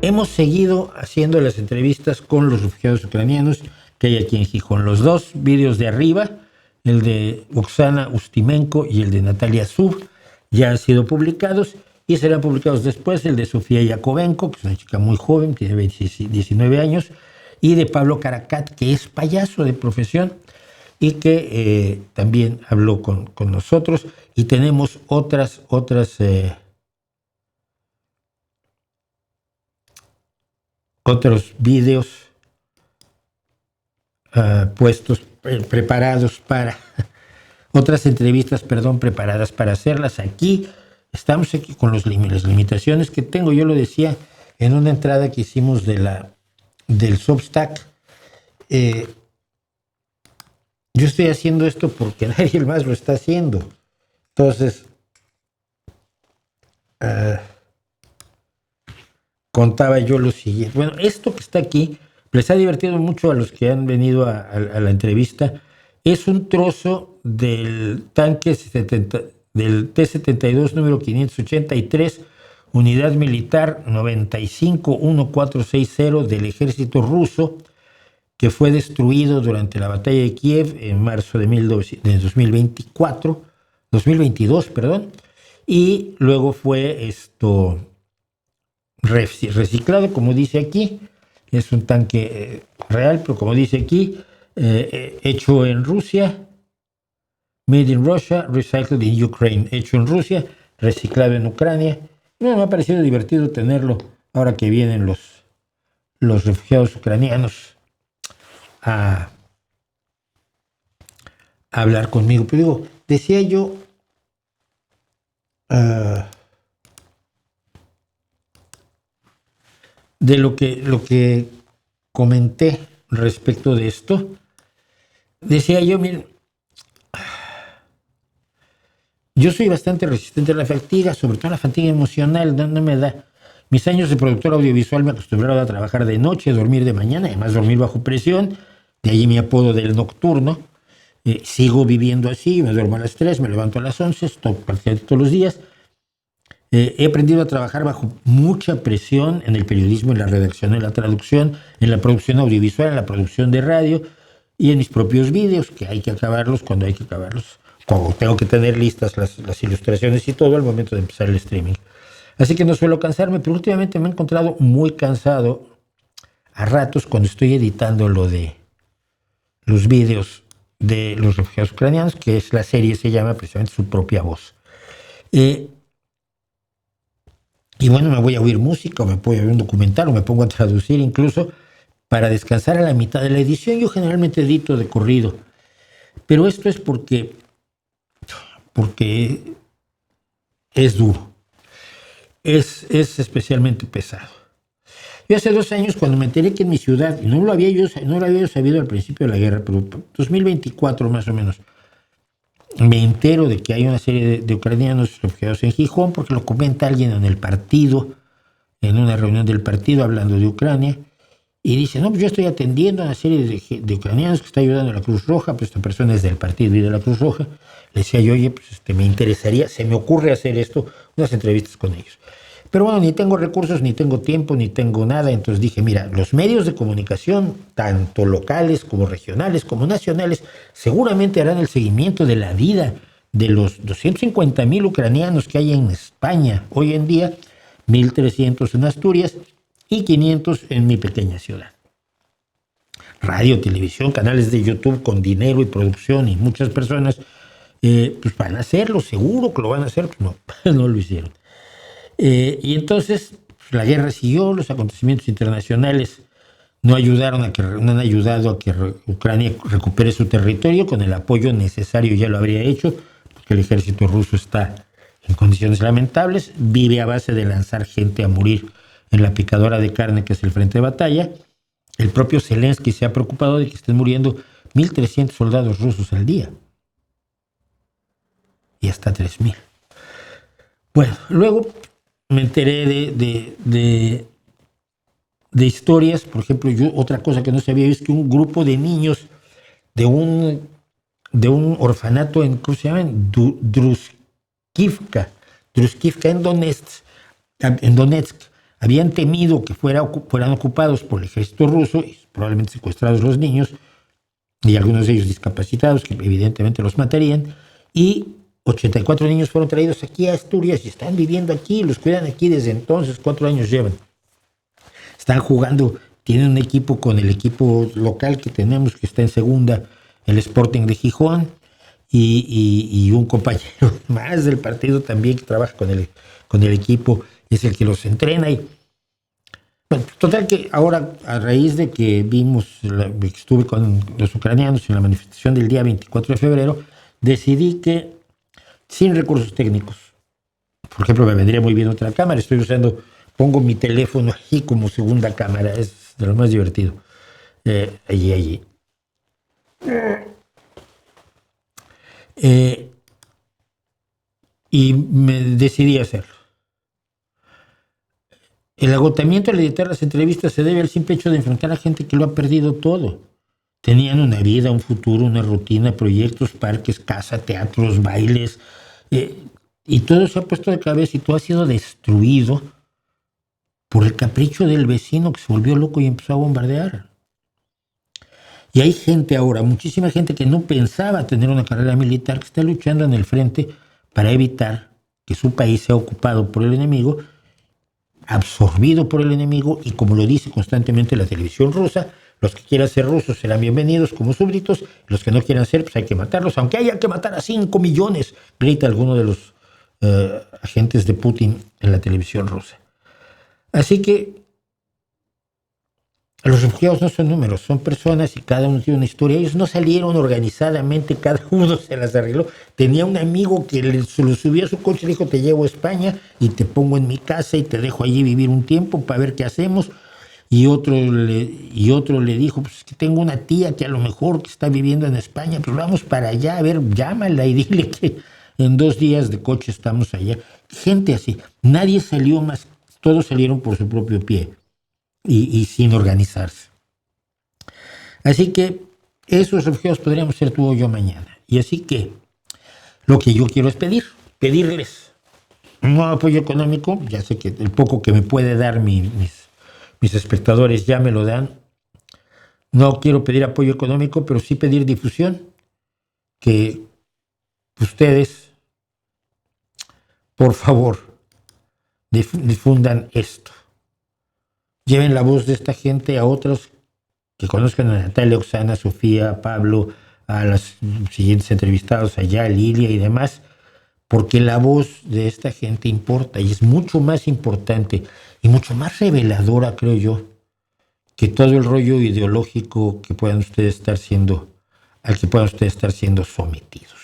hemos seguido haciendo las entrevistas con los refugiados ucranianos que hay aquí en Gijón. Los dos vídeos de arriba, el de Oksana Ustimenko y el de Natalia Zub, ya han sido publicados y serán publicados después el de Sofía Yakovenko, que es una chica muy joven, tiene 19 años, y de Pablo Caracat, que es payaso de profesión y que también habló con nosotros. Y tenemos otros vídeos puestos, preparados para otras entrevistas, preparadas para hacerlas aquí. Estamos aquí con las limitaciones que tengo. Yo lo decía en una entrada que hicimos del Substack. Yo estoy haciendo esto porque nadie más lo está haciendo. Entonces, contaba yo lo siguiente. Bueno, esto que está aquí les ha divertido mucho a los que han venido a la entrevista. Es un trozo del tanque del T-72 número 583, unidad militar 951460 del ejército ruso, que fue destruido durante la batalla de Kiev en marzo de 2022, y luego fue reciclado, como dice aquí. Es un tanque real, pero como dice aquí, hecho en Rusia, made in Russia, recycled in Ukraine, hecho en Rusia, reciclado en Ucrania. Me ha parecido divertido tenerlo ahora que vienen los refugiados ucranianos a hablar conmigo. Pero digo, decía yo, de lo que comenté respecto de esto, decía yo, miren, yo soy bastante resistente a la fatiga, sobre todo a la fatiga emocional, no me da. Mis años de productor audiovisual me acostumbraron a trabajar de noche, dormir de mañana, además dormir bajo presión, de allí mi apodo del nocturno. Sigo viviendo así, me duermo a las 3, me levanto a las 11, estoy prácticamente todos los días. He aprendido a trabajar bajo mucha presión en el periodismo, en la redacción, en la traducción, en la producción audiovisual, en la producción de radio y en mis propios vídeos, que hay que acabarlos cuando hay que acabarlos. Como tengo que tener listas las ilustraciones y todo al momento de empezar el streaming. Así que no suelo cansarme, pero últimamente me he encontrado muy cansado a ratos cuando estoy editando lo de los vídeos de los refugiados ucranianos, que es la serie, se llama precisamente Su propia voz. Y bueno, me voy a oír música, o me puedo oír un documental, o me pongo a traducir incluso para descansar a la mitad de la edición. Yo generalmente edito de corrido, pero esto es porque es duro, es especialmente pesado. Yo hace 2 años, cuando me enteré que en mi ciudad, y no lo había yo sabido al principio de la guerra, pero 2024 más o menos, me entero de que hay una serie de ucranianos refugiados en Gijón, porque lo comenta alguien en el partido, en una reunión del partido hablando de Ucrania, y dice, no, pues yo estoy atendiendo a una serie de ucranianos que está ayudando a la Cruz Roja, pues esta persona es del partido y de la Cruz Roja. Le decía yo, oye, pues me interesaría, se me ocurre hacer esto, unas entrevistas con ellos. Pero bueno, ni tengo recursos, ni tengo tiempo, ni tengo nada. Entonces dije, mira, los medios de comunicación, tanto locales como regionales como nacionales, seguramente harán el seguimiento de la vida de los 250,000 ucranianos que hay en España hoy en día, 1,300 en Asturias y 500 en mi pequeña ciudad. Radio, televisión, canales de YouTube con dinero y producción y muchas personas, pues van a hacerlo, seguro que lo van a hacer, pues no lo hicieron. Y entonces la guerra siguió, los acontecimientos internacionales no han ayudado a que Ucrania recupere su territorio. Con el apoyo necesario ya lo habría hecho, porque el ejército ruso está en condiciones lamentables, vive a base de lanzar gente a morir en la picadora de carne que es el frente de batalla. El propio Zelensky se ha preocupado de que estén muriendo 1,300 soldados rusos al día y hasta 3,000. Bueno, luego me enteré de historias. Por ejemplo, otra cosa que no sabía es que un grupo de niños de un orfanato en, ¿cómo se llama? En Druskivka en Donetsk, habían temido que fueran ocupados por el ejército ruso, y probablemente secuestrados los niños, y algunos de ellos discapacitados, que evidentemente los matarían, y 84 niños fueron traídos aquí a Asturias y están viviendo aquí, los cuidan aquí desde entonces, 4 años llevan. Están jugando, tienen un equipo con el equipo local que tenemos, que está en segunda, el Sporting de Gijón, y un compañero más del partido también que trabaja con el equipo, es el que los entrena. Y bueno, total que ahora, a raíz de que estuve con los ucranianos en la manifestación del día 24 de febrero, decidí que sin recursos técnicos, por ejemplo, me vendría muy bien otra cámara, pongo mi teléfono aquí como segunda cámara, es de lo más divertido, allí. Y me decidí a hacerlo. El agotamiento al editar las entrevistas se debe al simple hecho de enfrentar a gente que lo ha perdido todo. Tenían una vida, un futuro, una rutina, proyectos, parques, casa, teatros, bailes, y todo se ha puesto de cabeza y todo ha sido destruido por el capricho del vecino que se volvió loco y empezó a bombardear. Y hay gente ahora, muchísima gente que no pensaba tener una carrera militar, que está luchando en el frente para evitar que su país sea ocupado por el enemigo, absorbido por el enemigo, y como lo dice constantemente la televisión rusa, los que quieran ser rusos serán bienvenidos como súbditos, los que no quieran ser, pues hay que matarlos, aunque haya que matar a 5 millones, grita alguno de los agentes de Putin en la televisión rusa. Así que los refugiados no son números, son personas y cada uno tiene una historia. Ellos no salieron organizadamente, cada uno se las arregló. Tenía un amigo que se lo subió a su coche y le dijo: te llevo a España y te pongo en mi casa y te dejo allí vivir un tiempo para ver qué hacemos. Y otro le dijo: pues que tengo una tía que a lo mejor que está viviendo en España, pues vamos para allá, a ver, llámala y dile que en 2 días de coche estamos allá. Gente así, nadie salió más, todos salieron por su propio pie. Y sin organizarse. Así que esos refugiados podríamos ser tú o yo mañana. Y así que lo que yo quiero es pedirles un apoyo económico. Ya sé que el poco que me puede dar mis espectadores ya me lo dan. No quiero pedir apoyo económico, pero sí pedir difusión. Que ustedes, por favor, difundan esto. Lleven la voz de esta gente a otros que conozcan a Natalia, Oksana, Sofía, Pablo, a los siguientes entrevistados allá, Lilia y demás, porque la voz de esta gente importa y es mucho más importante y mucho más reveladora, creo yo, que todo el rollo ideológico al que puedan ustedes estar siendo sometidos.